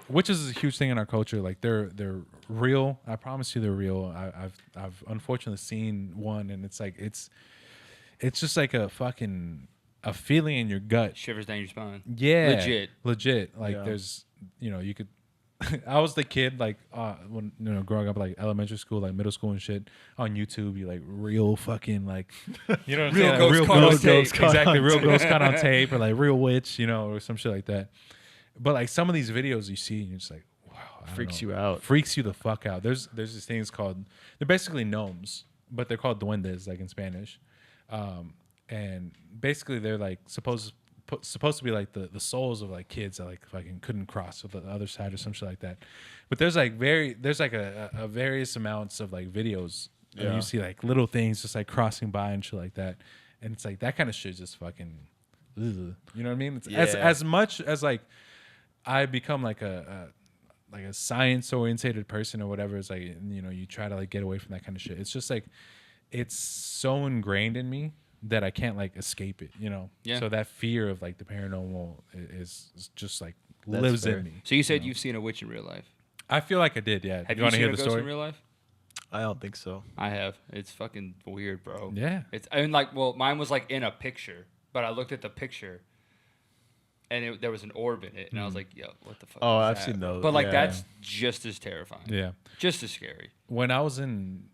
Witches is a huge thing in our culture. Like they're real. I promise you, they're real. I've unfortunately seen one, and it's like it's just like a feeling in your gut. Shivers down your spine. Yeah, legit. Like Yeah. there's, you could. I was the kid like when growing up like elementary school, like middle school and shit. On YouTube, you like real fucking like, you know, what I'm Real saying? Like, ghost real caught on ghost, tape. exactly, real ghost caught on tape, or like real witch, or some shit like that. But like some of these videos you see, and you're just like, wow, I don't Freaks know. you out. Freaks you the fuck out. There's these things called, they're basically gnomes, but they're called duendes, like in Spanish. And basically they're like supposed to be like the souls of like kids that like fucking couldn't cross to the other side or some shit like that. But there's like a various amounts of like videos and Yeah. you see like little things just like crossing by and shit like that. And it's like that kind of shit is just fucking, ugh. You know what I mean? It's, as much as like I become like a science oriented person or whatever, it's like, you try to like get away from that kind of shit. It's just like, it's so ingrained in me that I can't like escape it, Yeah. So that fear of like the paranormal is just like That's lives fair. in me. So you said you've seen a witch in real life. I feel like I did, yeah. Have you want to seen hear a the ghost story? in real life? I don't think so. I have. It's fucking weird, bro. Yeah. Mine was like in a picture, but I looked at the picture and there was an orb in it, and I was like, yo, what the fuck? Oh, is I've that? seen those, But like yeah. that's just as terrifying. Yeah. Just as scary. When I was in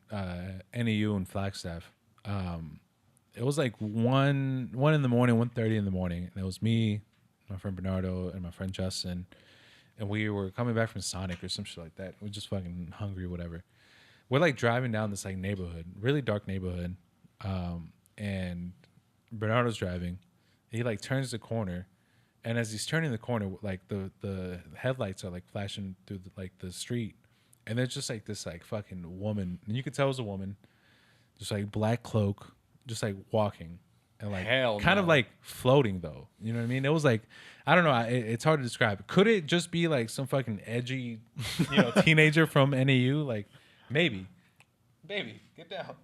NEU in Flagstaff, it was like 1 in the morning, 1:30 in the morning, and it was me, my friend Bernardo, and my friend Justin, and we were coming back from Sonic or some shit like that. We were just fucking hungry or whatever. We're like driving down this like neighborhood, really dark neighborhood, and Bernardo's driving. He like turns the corner, and as he's turning the corner, like the headlights are like flashing through the street, and there's just like this like fucking woman, and you could tell it was a woman, just like black cloak, just like walking, and like Hell kind of no. like floating though. You know what I mean? It was like, I don't know. It's hard to describe. Could it just be like some fucking edgy, teenager from NAU? Like maybe, baby, get down.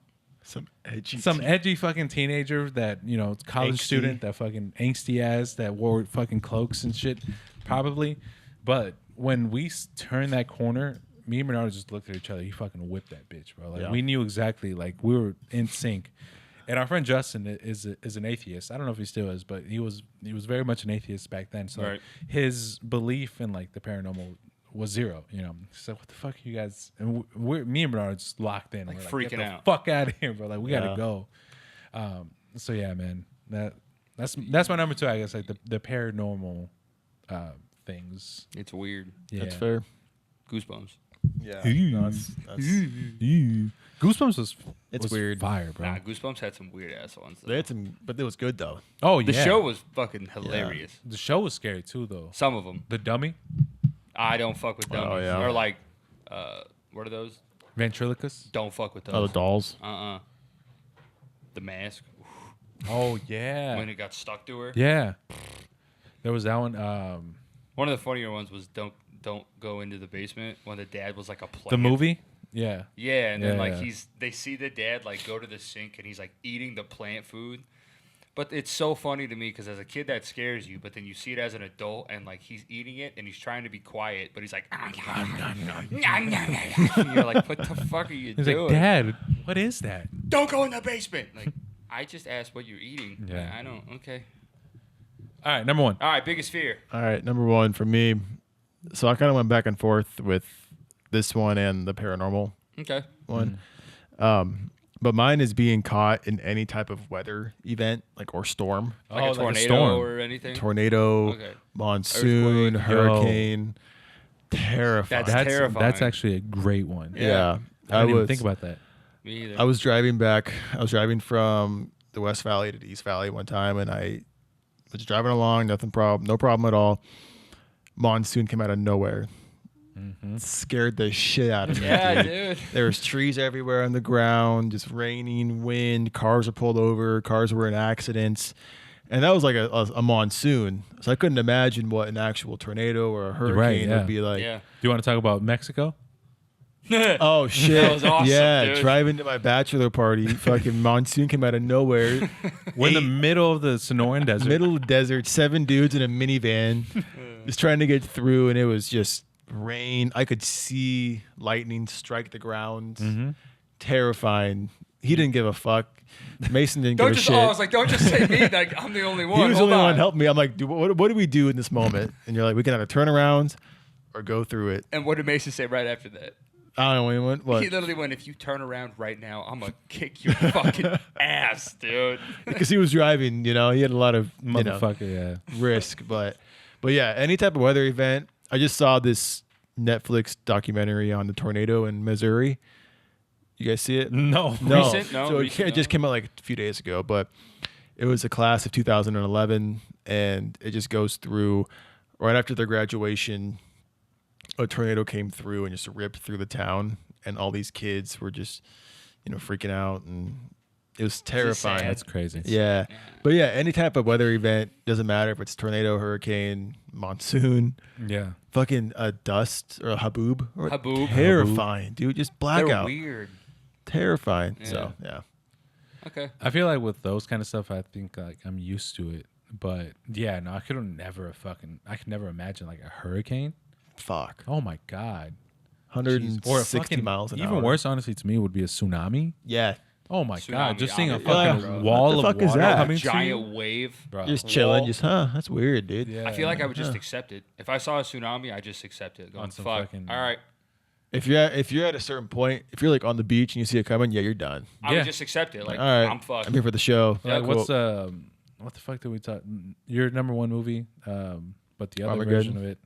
Some edgy. Some edgy fucking teenager that college Angsty. student that fucking angsty ass that wore fucking cloaks and shit, probably. But when we turned that corner, me and Bernardo just looked at each other. He fucking whipped that bitch, bro. Like Yeah. we knew exactly. Like we were in sync. And our friend Justin is an atheist. I don't know if he still is, but he was very much an atheist back then. So Right. his belief in like the paranormal was zero. So what the fuck are you guys? And me and Bernardo are just locked in. Like We're freaking get the out. Fuck out of here, bro. Like we gotta Yeah. go. So yeah, man. That's my number 2. I guess like the paranormal things. It's weird. Yeah. That's fair. Goosebumps. Yeah. Ooh. No, Goosebumps was weird. fire, bro. Nah, Goosebumps had some weird ass ones. Though. They had some, but it was good though. Oh The yeah. show was fucking hilarious. The show was scary too, though. Some of them. The dummy, I don't fuck with dummies. yeah. Or like, what are those? ventriloquist. Don't fuck with those. Oh, the dolls. The Mask. Oh yeah. When it got stuck to her. Yeah. There was that one. One of the funnier ones was don't go into the basement when the dad was like a plant. The movie. Yeah. Yeah, and then Yeah, like yeah. they see the dad like go to the sink and he's like eating the plant food. But it's so funny to me because as a kid that scares you, but then you see it as an adult and like he's eating it and he's trying to be quiet, but he's like, and you're like, what the fuck are you He's doing? like, Dad, what is that? Don't go in the basement. Like, I just asked what you're eating. Yeah. I don't. Okay. All right, number 1. All right, biggest fear. All right, number 1 for me. So I kind of went back and forth with this one and the paranormal Okay. one. But mine is being caught in any type of weather event, like or storm, Like Oh, a like a tornado storm. or anything. tornado, Okay. monsoon, Earthquake. hurricane. terrifying. That's terrifying. That's actually a great one. yeah. I didn't even think about that. Me either. I was driving back. I was driving from the West Valley to the East Valley one time, and I was driving along, no problem at all. Monsoon came out of nowhere. Scared the shit out of me. Yeah, dude. dude. There was trees everywhere on the ground, just raining, wind. Cars were pulled over. Cars were in accidents, and that was like a monsoon. So I couldn't imagine what an actual tornado or a hurricane yeah. would be like. Yeah. Do you want to talk about Mexico? Oh shit! That was awesome, yeah, dude. driving to my bachelor party, fucking monsoon came out of nowhere. We're in the middle of the Sonoran Desert. Middle of the desert, 7 dudes in a minivan, just trying to get through, and it was just rain. I could see lightning strike the ground. Terrifying. He didn't give a fuck. Mason didn't Don't give a just. shit. Oh, I was like, don't just say me. Like I'm the only one. He was the Hold only on. one helping me. I'm like, dude, what do we do in this moment? And you're like, we can either turn around or go through it. And what did Mason say right after that? I don't know what. He literally went, "If you turn around right now, I'm gonna kick your fucking ass, dude." Because he was driving, he had a lot of Motherfucker, risk, but yeah, any type of weather event. I just saw this Netflix documentary on the tornado in Missouri. You guys see it? No. No. Recent? No, So recent, it just came out like a few days ago, but it was a class of 2011, and it just goes through right after their graduation. A tornado came through and just ripped through the town, and all these kids were just, freaking out, and it was terrifying. sad? That's crazy. Yeah. But yeah, any type of weather event, doesn't matter if it's tornado, hurricane, monsoon, Yeah. fucking a dust or a haboob. Or Haboob. Terrifying, dude. Just They're blackout. weird. Terrifying. Yeah. So, yeah. Okay. I feel like with those kind of stuff, I think like I'm used to it. But yeah, no, I could never imagine like a hurricane. Fuck. Oh my God. 160 Or a fucking, miles an hour. even worse, honestly, to me would be a tsunami. Yeah. Oh my God. Tsunami, Just seeing a obviously. fucking Yeah, bro. wall What the of fuck is water that? coming to Giant you. wave. Bro. Just chilling. Wall. Just, that's weird, dude. Yeah. I feel like I would just accept it. If I saw a tsunami, I just accept it. Going, On some fuck. fucking- All right. If you're at a certain point, if you're like on the beach and you see it coming, yeah, you're done. I Yeah. would just accept it. Like, All right. I'm fucked. I'm here for the show. Like, Cool. what's what the fuck did we talk? Your number one movie, but the other Armageddon? version of it,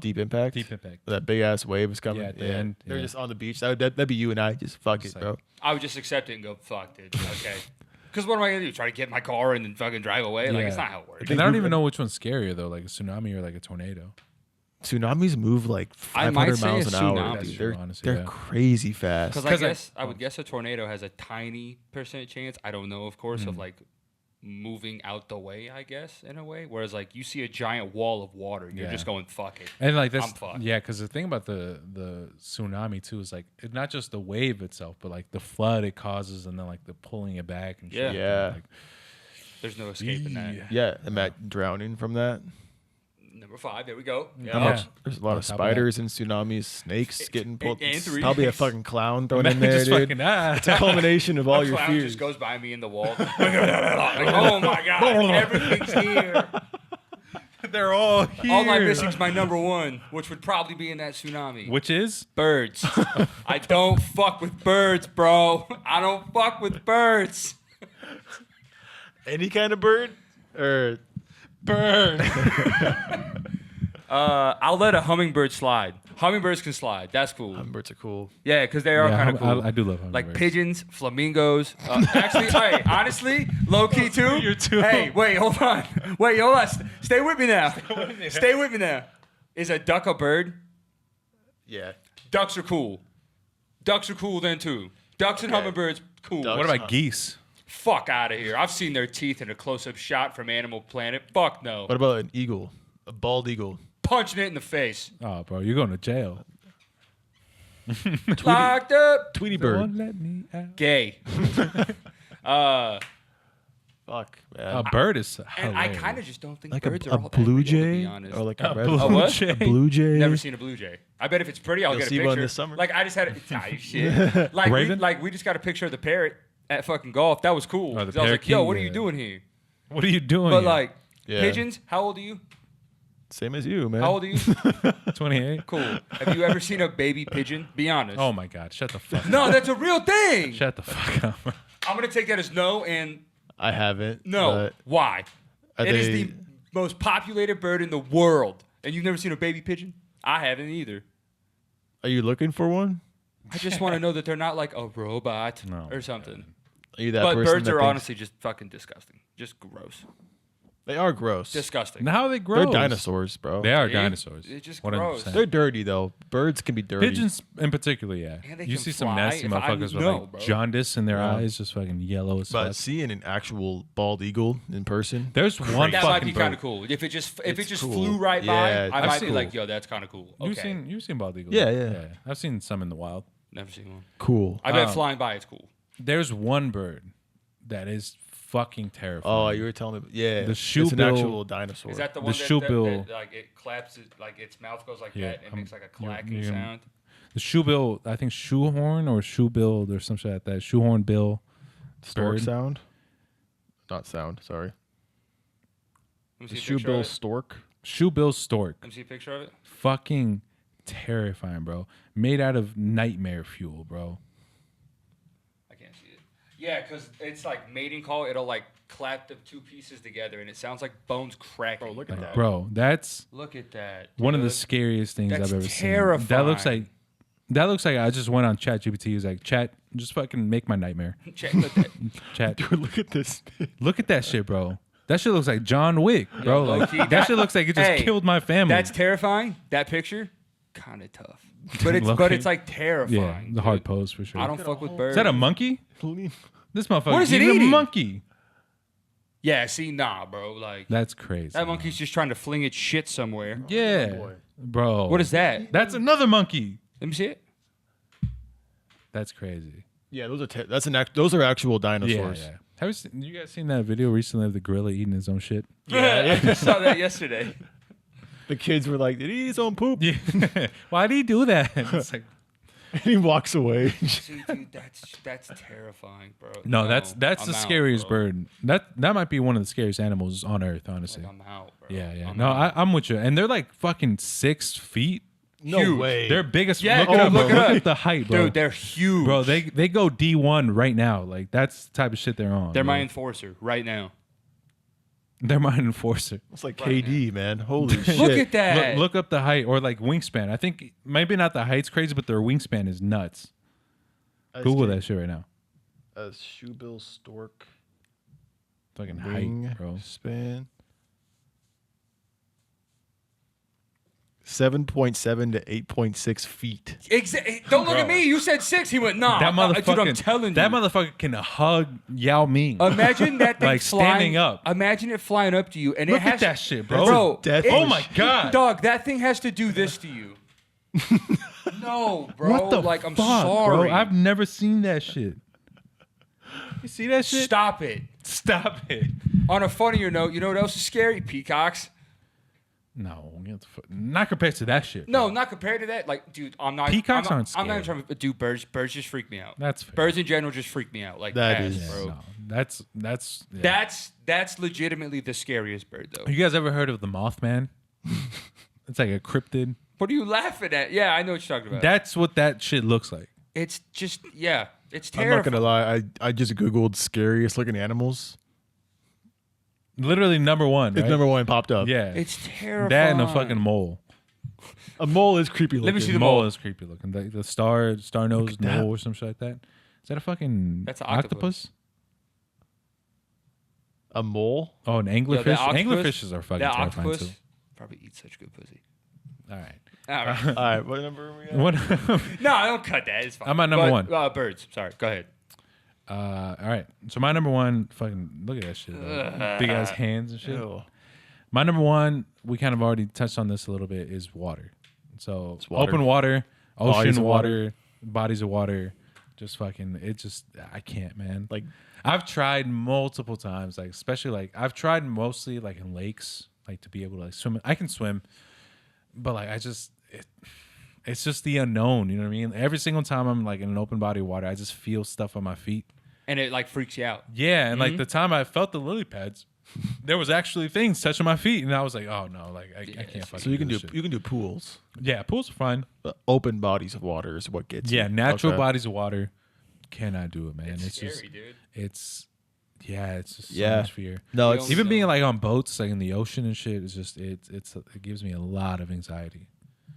Deep Impact. Deep Impact. That big ass wave is coming. Yeah, at the end, They're yeah. just on the beach. That'd be you and I. Just fuck Just it, like- bro. I would just accept it and go, fuck, dude. Okay. Because what am I going to do? Try to get in my car and then fucking drive away? Like, Yeah. it's not how it works. And I don't even know which one's scarier though, like a tsunami or like a tornado. Tsunamis move like I might 500 say miles a an hour. tsunami. Dude. That's They're true, honestly, they're yeah. crazy fast. Because I would guess a tornado has a tiny percent chance. I don't know, of course, Hmm. of like moving out the way. I guess in a way, whereas like you see a giant wall of water, you're Yeah. just going fuck it. And like that's I'm fucked. yeah, because the thing about the tsunami too is like it's not just the wave itself, but like the flood it causes, and then like the pulling it back and shit. Yeah. Yeah. Like, There's no escaping that. Yeah, imagine drowning from that. Number 5, there we go. How Yeah. much? There's a lot On of top of that. spiders in tsunamis, snakes getting pulled. and three. Probably a fucking clown thrown in there, just dude. fucking It's a culmination of all A your clown fears. just goes by me in the wall. Like, oh my god, everything's here. they're all here. All I'm missing is my number 1, which would probably be in that tsunami. Which is Birds. I don't fuck with birds, bro. I don't fuck with birds. Any kind of bird? Or Bird. I'll let a hummingbird slide. Hummingbirds can slide. That's cool. birds are cool. Yeah, because they are Yeah, kind of cool. I do love like hummingbirds. pigeons, flamingos. Actually, hey, honestly, low key too. You're too- Hey, wait, hold on. Wait, hold on. Stay with me now. Stay with me now. Is a duck a bird? Yeah. Ducks are cool. Ducks are cool then too. Ducks and Okay. hummingbirds, cool. Ducks. What about geese? Fuck out of here. I've seen their teeth in a close-up shot from Animal Planet. Fuck no. What about an eagle? A bald eagle? Punching it in the face. Oh, bro, you're going to jail. Locked up. Tweety Don't bird. let me out. Gay. Fuck, man. A bird is And I hilarious. kind of just don't think like birds a are all that blue real, to jay? be honest. Or like a, A red blue A what? jay. A blue jay? Never seen a blue jay. I bet if it's pretty, I'll You'll get a see picture. one this summer. Like I just had you shit. Like Raven? we just got a picture of the parrot at fucking golf. That was cool. Oh, the 'Cause I was like, parakeet, yo, what are yeah. you doing here? What are you doing? But here? like Yeah. pigeons, how old are you? Same as you, man. How old are you? 28. Cool. Have you ever seen a baby pigeon? Be honest. Oh my God! Shut the fuck. up. No, that's a real thing. Shut the fuck up. I'm gonna take that as no and I haven't. no. but Why? are It is they- the most populated bird in the world. And you've never seen a baby pigeon? I haven't either. Are you looking for one? I just want to know that they're not like a robot No, or something. Are you that But person birds that are thinks- honestly just fucking disgusting. Just gross. They are gross. Disgusting. Now how they grow? They're dinosaurs, bro. They are See? dinosaurs. They're just 100%. gross. They're dirty though. Birds can be dirty. Pigeons in particular, yeah. And they You can see some fly. nasty If I motherfuckers with know, like bro. jaundice in their Yeah. eyes, just fucking yellow as But fuck. seeing an actual bald eagle in person, There's one That might fucking be kind bird. of cool. If it just It's cool. flew right Yeah, by, I that's might be cool. like, yo, that's kind of cool. Okay. You've seen bald eagles? Yeah. I've seen some in the wild. Never seen one. cool. I bet Um, flying by it's cool. There's one bird that is fucking terrifying. Oh, you were telling me, yeah. The it's an shoebill- actual dinosaur. Is that the the one shoebill- that like it claps, like its mouth goes like Yeah, that and makes like a clacking you- sound? the shoebill? I think shoehorn or shoebill or some shit like that. Shoehorn bill. stork bird? sound? Not sound. Sorry. Let The me see a picture of shoebill it. stork. Shoebill stork. Let me see a picture of it. Fucking terrifying, bro. Made out of nightmare fuel, bro. I can't see it. Yeah, because it's like mating call. It'll like clap the two pieces together, and it sounds like bones cracking. Bro, look at that. Bro, that's Look at that. one of the dude. scariest things That's I've ever seen. That looks terrifying. like I just went on ChatGPT. He was like, "Chat, just fucking make my nightmare." Check look at that. Chat, Dude, look at this. look at that shit, bro. That shit looks like John Wick, bro. Yo, Like low-key, that shit looks like it just hey, killed my family. That's terrifying. That picture, kind of tough. But it's Low-key. like terrifying. yeah, the hard dude. pose for sure. I don't fuck with birds. Is that a monkey? This motherfucker. What is it eating eating? a monkey. Yeah, see, nah, bro. Like That's crazy. that monkey's just trying to fling its shit somewhere. Yeah, bro. What is that? That's another monkey. Let me see it. That's crazy. Yeah, those are those are actual Yeah, dinosaurs. yeah. Have you guys seen that video recently of the gorilla eating his own shit? Yeah, I saw that yesterday. The kids were like, "Did he eat his own poop?" Yeah. Why did he do that? It's like, And he walks away. See, dude, that's terrifying, bro. no, that's I'm the out, scariest bro. bird. That might be one of the scariest animals on earth, honestly. Like, I'm out, bro. Yeah, yeah. I'm No, out. I'm with you. And they're like fucking 6 feet. No Huge. way. They're biggest. Yeah, look dude, it up, look bro. it Look up. at the height, bro. Dude, they're huge. Bro, they go D1 right now. Like that's the type of shit they're on. They're my bro. enforcer right now. They're my enforcer. It's like Right KD, man. Holy shit. Look at that. Look up the height or like wingspan. I think maybe not the height's crazy, but their wingspan is nuts. Google that shit right now. A shoebill stork Fucking wing height, bro. span. 7.7 to 8.6 feet. Don't look at me. You said 6. He went, nah. That motherfucker. Dude, I'm telling you. That motherfucker can hug Yao Ming. Imagine that thing Like, flying, standing up. Imagine it flying up to you, and Look it has at that shit, bro. Bro, Death it- wish. Oh my god. dog, that thing has to do this to you. No, bro. What the like, I'm fuck, sorry. bro? I've never seen that shit. You see that shit? Stop it. Stop it. On a funnier note, you know what else is scary? Peacocks. No, get the not compared to that shit. No, bro. not compared to that. Like, dude, I'm not. Peacocks I'm not, aren't I'm not even scary. trying to do birds. Birds just freak me out. That's fair. Birds in general just freak me out. Like That ass, is- bro. No, that's yeah. That's legitimately the scariest bird, though. You guys ever heard of the Mothman? It's like a cryptid. What are you laughing at? Yeah, I know what you're talking about. That's what that shit looks like. It's just, yeah, it's I'm terrifying. not gonna lie. I just googled scariest looking animals. Literally number one. It's Right? number one popped up. Yeah. It's terrifying. that and a fucking mole. A mole is creepy looking. Let me see The the mole mole. is creepy looking. The star nose that. mole or some shit like that. Is that a fucking That's an octopus? A mole? Oh, an Yo, anglerfish. that octopus- Anglerfishes are fucking That terrifying octopus too. probably eats such good pussy. All right. All right. All right, what number are we at? What? No, I don't cut that. It's fine. I'm at number But, one. Birds. Sorry. Go ahead. All right. So my number one, fucking look at that shit. Big ass hands and shit. Ew. My number one, we kind of already touched on this a little bit, is water. So water. open water, Bodies ocean of water, bodies of water. Just fucking, it just, I can't, man. Like, I've tried multiple times, like especially like I've tried mostly like in lakes, like to be able to like swim. I can swim, but like it's just the unknown. You know what I mean? Every single time I'm like in an open body of water, I just feel stuff on my feet. And it like freaks you out. Yeah, and Mm-hmm. like the time I felt the lily pads, there was actually things touching my feet, and I was like, oh no, like I can't fucking. so you can do this shit. you can do pools. Yeah, pools are fine. But open bodies of water is what gets Yeah, you. natural Okay. bodies of water. Cannot do it, man. It's scary, just dude. it's yeah, it's just so Yeah. much fear. No, You it's don't- Even So- being like on boats, like in the ocean and shit, it's just it gives me a lot of anxiety.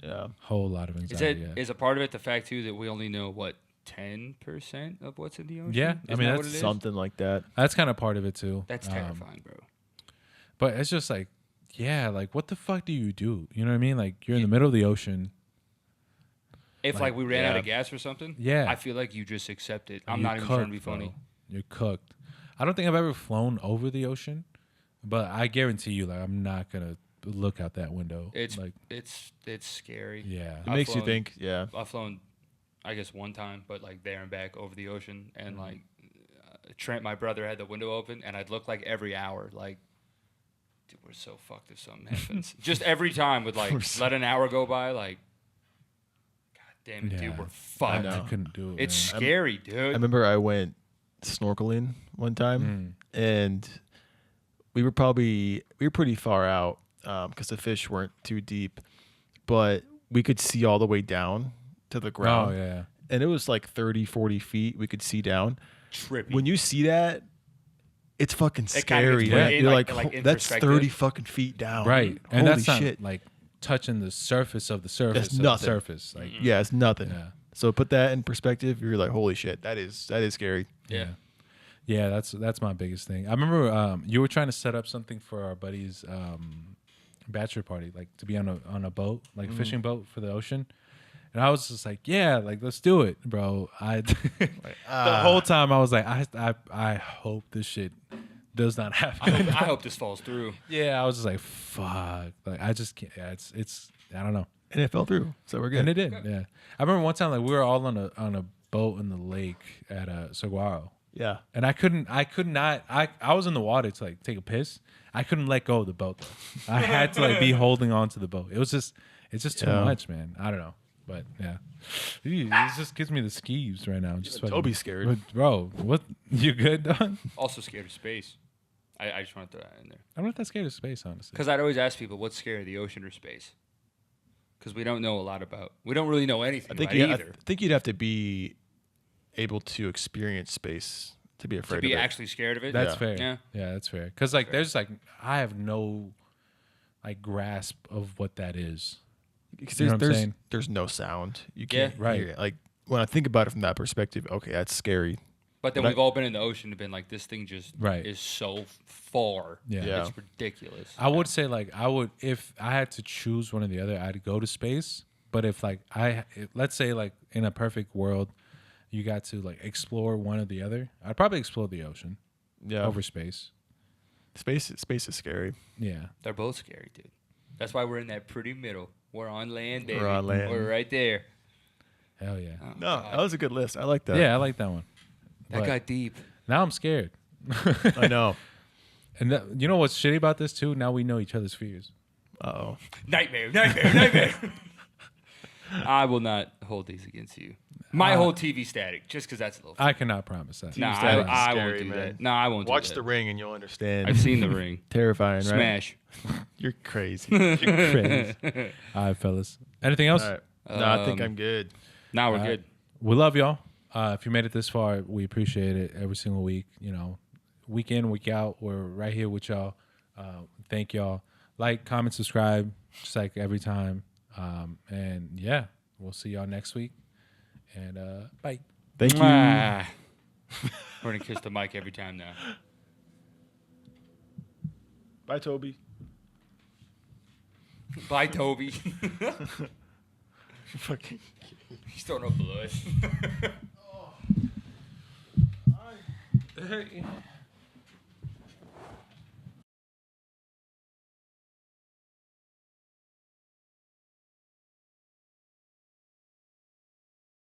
yeah. Whole lot of Is anxiety. it is a part of it the fact too that we only know what 10% of what's in the ocean? Yeah, I Isn't mean, that that's what it is? Something like that. That's kind of part of it too. That's terrifying, bro. But it's just like, yeah, like what the fuck do you do? You know what I mean? Like you're in the middle of the ocean. If like we ran out yeah. of gas or something, Yeah. I feel like you just accept it. I'm You're not even trying to cooked, be funny. bro. You're cooked. I don't think I've ever flown over the ocean, but I guarantee you, like, I'm not gonna look out that window. It's like, it's scary. yeah, It I've makes you flown- think. Yeah. I've flown, I guess one time, but like there and back over the ocean, and like Trent, my brother, had the window open, and I'd look like every hour, like, dude, we're so fucked if something happens. Just every time would like let an hour go by, like, god damn it, Yeah. dude, we're I, fucked. I couldn't do it. It's man. scary, I dude. remember I went snorkeling one time, and we were pretty far out because the fish weren't too deep, but we could see all the way down to the ground. Oh yeah, And it was like 30, 40 feet we could see down. Trippy. When you see that, it's fucking It kinda scary. gets man. put in, You're like- like, like in that's perspective." 30 fucking feet down. right. And Holy that's not shit. like touching the surface of the surface. That's of nothing. The surface. Like, Yeah, it's nothing. yeah. So put that in perspective. You're like, holy shit, that is scary. yeah. Yeah, that's my biggest thing. I remember you were trying to set up something for our buddy's bachelor party, like to be on a boat, like fishing boat for the ocean. And I was just like, yeah, like let's do it, bro. The whole time I was like, I hope this shit does not happen. I hope this falls through. Yeah, I was just like, fuck. Like I just can't. Yeah, it's I don't know. And it fell through. So we're good. And it did. Yeah, I remember one time like we were all on a boat in the lake at Saguaro. Yeah. And I could not. I was in the water to like take a piss. I couldn't let go of the boat though. I had to like be holding on to the boat. It's just too Yeah. much, man. I don't know, but yeah, it just gives me the skeeves right now. Just fucking- Toby's scared. But, bro. What you good, Don? Also scared of space. I just want to throw that in there. I'm not that scared of space, honestly. Because I'd always ask people, what's scary, the ocean or space? Because we don't know a lot about. We don't really know anything I think about either. I think you'd have to be able to experience space to be afraid To be of it. actually scared of it. That's Yeah. fair. Yeah. Yeah, that's fair. Because like, there's like, I have no like grasp of what that is. Because You know what I'm saying? there's no sound. You Yeah. can't Right. hear it. Like when I think about it from that perspective, okay, that's scary. But then But I- we've all been in the ocean and been like, this thing just Right. is so far. Yeah. Yeah. It's ridiculous. I would say like if I had to choose one or the other, I'd go to space. But if like let's say like in a perfect world, you got to like explore one or the other, I'd probably explore the ocean Yeah. over space. Space is scary. Yeah. They're both scary, dude. That's why we're in that pretty middle. We're on land, baby. We're on land. We're right there. Hell yeah. Oh, No, God. that was a good list. I like that. Yeah, I like that one. That But got deep. now I'm scared. I know. And you know what's shitty about this too? Now we know each other's fears. Uh-oh. Nightmare. I will not hold these against you. My whole TV static, just because that's a little. I cannot promise that. Nah, static is I won't scary, do man. that. No, I won't do Watch that. The Ring and you'll understand. I've seen The Ring. Terrifying, right? Smash. You're crazy. You're crazy. All right, fellas. Anything else? All right. No, I think I'm good. Now we're All right. good. We love y'all. If you made it this far, we appreciate it every single week. You know, week in, week out, we're right here with y'all. Thank y'all. Like, comment, subscribe, just like every time. And yeah, we'll see y'all next week. And bye. Thank you. Mwah. We're gonna kiss the mic every time now. Bye, Toby. Bye, Toby. Fucking. He's throwing up blood.